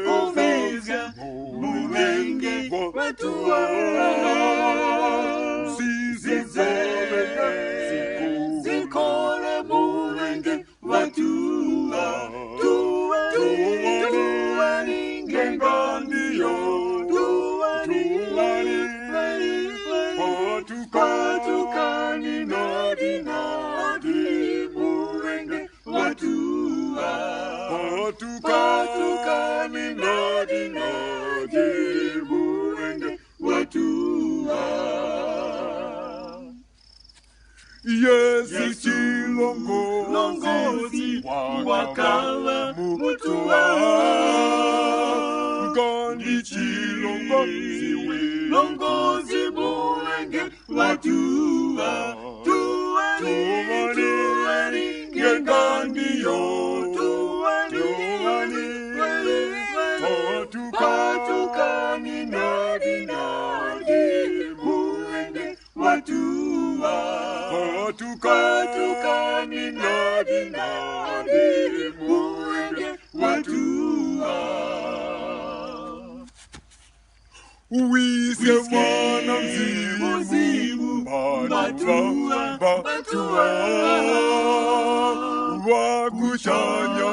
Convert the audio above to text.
Omega, Mubenge, Watuba, Zikole, Mubenge, Watuba, Tuwani, Gengandio, Patukani, Nadi, Mubenge, Watuba, Patukani, Nadi, Mubenge, Watuba. Yes, Longozi, Wakala, Mutua, Gandhi, Longozi, Mubenge, Watuba, Tuwani, Gengandio, Patukani, Nadi, Mubenge, Watuba, Patukani, Nadi, Mubenge, Watuba. Wisemwana mzimu, Batua, Wakuchanya,